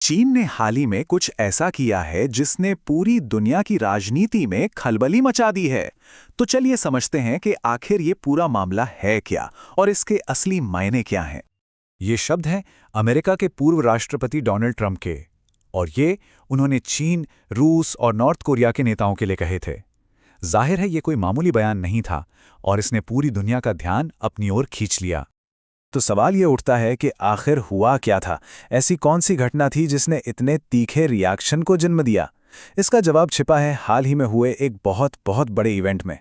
चीन ने हाल ही में कुछ ऐसा किया है जिसने पूरी दुनिया की राजनीति में खलबली मचा दी है। तो चलिए समझते हैं कि आखिर ये पूरा मामला है क्या और इसके असली मायने क्या हैं। ये शब्द हैं अमेरिका के पूर्व राष्ट्रपति डोनाल्ड ट्रंप के, और ये उन्होंने चीन, रूस और नॉर्थ कोरिया के नेताओं के लिए कहे थे। जाहिर है ये कोई मामूली बयान नहीं था और इसने पूरी दुनिया का ध्यान अपनी ओर खींच लिया। तो सवाल ये उठता है कि आखिर हुआ क्या था, ऐसी कौन सी घटना थी जिसने इतने तीखे रिएक्शन को जन्म दिया। इसका जवाब छिपा है हाल ही में हुए एक बहुत बहुत बड़े इवेंट में।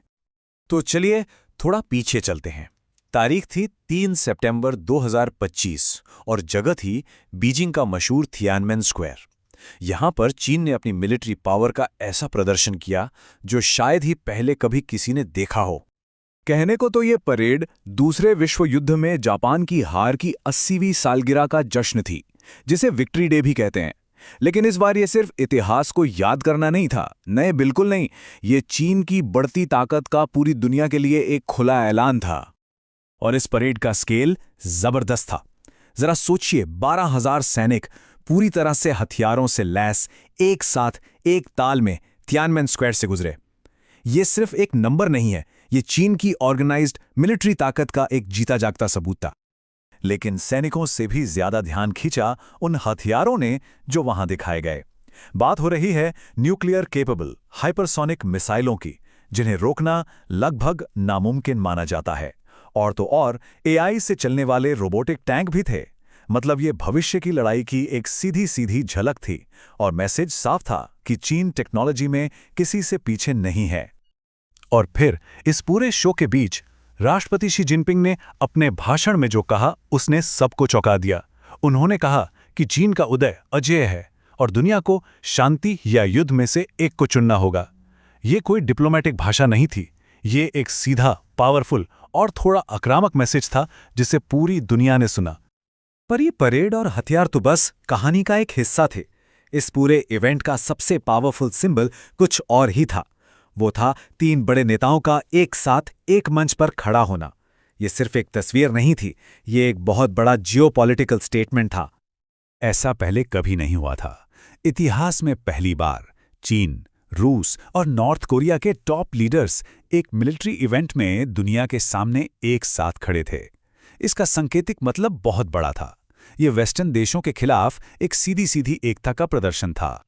तो चलिए थोड़ा पीछे चलते हैं। तारीख थी 3 सितंबर 2025 और जगह थी बीजिंग का मशहूर थियानमेन स्क्वायर। यहां पर चीन ने अपनी मिलिट्री पावर का ऐसा प्रदर्शन किया जो शायद ही पहले कभी किसी ने देखा हो। कहने को तो ये परेड दूसरे विश्व युद्ध में जापान की हार की 80वीं सालगिरह का जश्न थी, जिसे विक्ट्री डे भी कहते हैं। लेकिन इस बार ये सिर्फ इतिहास को याद करना नहीं था, नहीं बिल्कुल नहीं। ये चीन की बढ़ती ताकत का पूरी दुनिया के लिए एक खुला ऐलान था। और इस परेड का स्केल जबरदस्त था। जरा सोचिए, 12,000 सैनिक पूरी तरह से हथियारों से लैस एक साथ एक ताल में तियानमेन स्क्वायर से गुजरे। ये सिर्फ एक नंबर नहीं है, ये चीन की ऑर्गेनाइज्ड मिलिट्री ताकत का एक जीता जागता सबूत था। लेकिन सैनिकों से भी ज्यादा ध्यान खींचा उन हथियारों ने जो वहां दिखाए गए। बात हो रही है न्यूक्लियर केपेबल हाइपरसोनिक मिसाइलों की, जिन्हें रोकना लगभग नामुमकिन माना जाता है। और तो और एआई से चलने वाले रोबोटिक टैंक भी थे। मतलब ये भविष्य की लड़ाई की एक सीधी सीधी झलक थी और मैसेज साफ था कि चीन टेक्नोलॉजी में किसी से पीछे नहीं है। और फिर इस पूरे शो के बीच राष्ट्रपति शी जिनपिंग ने अपने भाषण में जो कहा उसने सबको चौंका दिया। उन्होंने कहा कि चीन का उदय अजेय है और दुनिया को शांति या युद्ध में से एक को चुनना होगा। ये कोई डिप्लोमेटिक भाषा नहीं थी, ये एक सीधा, पावरफुल और थोड़ा आक्रामक मैसेज था जिसे पूरी दुनिया ने सुना। पर ये परेड और हथियार तो बस कहानी का एक हिस्सा थे। इस पूरे इवेंट का सबसे पावरफुल सिंबल कुछ और ही था। वो था 3 बड़े नेताओं का एक साथ एक मंच पर खड़ा होना। ये सिर्फ एक तस्वीर नहीं थी, ये एक बहुत बड़ा जियोपॉलिटिकल स्टेटमेंट था। ऐसा पहले कभी नहीं हुआ था। इतिहास में पहली बार चीन, रूस और नॉर्थ कोरिया के टॉप लीडर्स एक मिलिट्री इवेंट में दुनिया के सामने एक साथ खड़े थे। इसका सांकेतिक मतलब बहुत बड़ा था। ये वेस्टर्न देशों के खिलाफ एक सीधी सीधी एकता का प्रदर्शन था।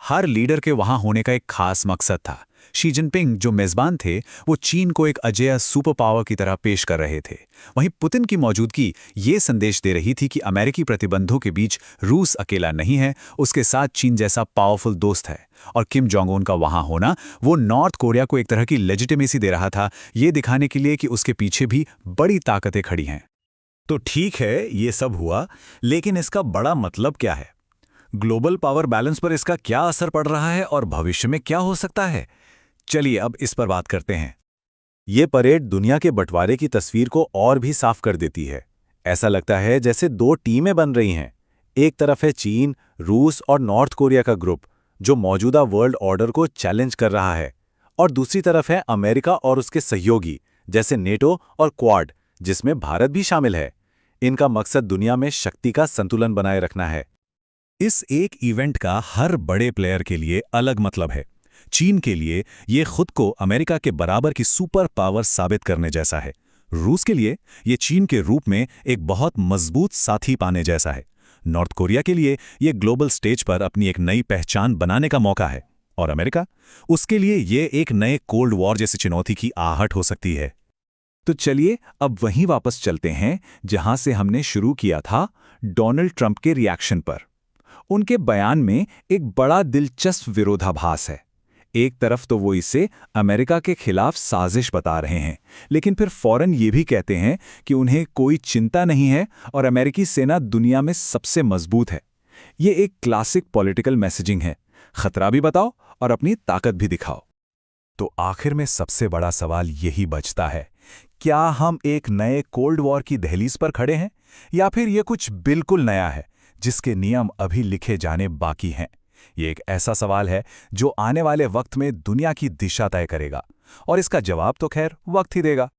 हर लीडर के वहां होने का एक खास मकसद था। शी जिनपिंग जो मेजबान थे, वो चीन को एक अजेय सुपर पावर की तरह पेश कर रहे थे। वहीं पुतिन की मौजूदगी ये संदेश दे रही थी कि अमेरिकी प्रतिबंधों के बीच रूस अकेला नहीं है, उसके साथ चीन जैसा पावरफुल दोस्त है। और किम जोंग उन का वहां होना वो नॉर्थ कोरिया को एक तरह की लेजिटिमेसी दे रहा था, ये दिखाने के लिए कि उसके पीछे भी बड़ी ताकतें खड़ी हैं। तो ठीक है, ये सब हुआ, लेकिन इसका बड़ा मतलब क्या है? ग्लोबल पावर बैलेंस पर इसका क्या असर पड़ रहा है और भविष्य में क्या हो सकता है? चलिए अब इस पर बात करते हैं। ये परेड दुनिया के बंटवारे की तस्वीर को और भी साफ कर देती है। ऐसा लगता है जैसे 2 टीमें बन रही हैं। एक तरफ है चीन, रूस और नॉर्थ कोरिया का ग्रुप, जो मौजूदा वर्ल्ड ऑर्डर को चैलेंज कर रहा है, और दूसरी तरफ है अमेरिका और उसके सहयोगी जैसे नेटो और क्वाड, जिसमें भारत भी शामिल है। इनका मकसद दुनिया में शक्ति का संतुलन बनाए रखना है। इस एक इवेंट का हर बड़े प्लेयर के लिए अलग मतलब है। चीन के लिए ये खुद को अमेरिका के बराबर की सुपर पावर साबित करने जैसा है। रूस के लिए ये चीन के रूप में एक बहुत मजबूत साथी पाने जैसा है। नॉर्थ कोरिया के लिए ये ग्लोबल स्टेज पर अपनी एक नई पहचान बनाने का मौका है। और अमेरिका, उसके लिए ये एक नए कोल्ड वॉर जैसी चुनौती की आहट हो सकती है। तो चलिए अब वहीं वापस चलते हैं जहां से हमने शुरू किया था, डोनाल्ड ट्रंप के रिएक्शन पर। उनके बयान में एक बड़ा दिलचस्प विरोधाभास है। एक तरफ तो वो इसे अमेरिका के खिलाफ साजिश बता रहे हैं, लेकिन फिर फौरन ये भी कहते हैं कि उन्हें कोई चिंता नहीं है और अमेरिकी सेना दुनिया में सबसे मजबूत है। ये एक क्लासिक पॉलिटिकल मैसेजिंग है, खतरा भी बताओ और अपनी ताकत भी दिखाओ। तो आखिर में सबसे बड़ा सवाल यही बचता है, क्या हम एक नए कोल्ड वॉर की दहलीज पर खड़े हैं, या फिर ये कुछ बिल्कुल नया है जिसके नियम अभी लिखे जाने बाकी हैं? ये एक ऐसा सवाल है जो आने वाले वक्त में दुनिया की दिशा तय करेगा, और इसका जवाब तो खैर वक्त ही देगा।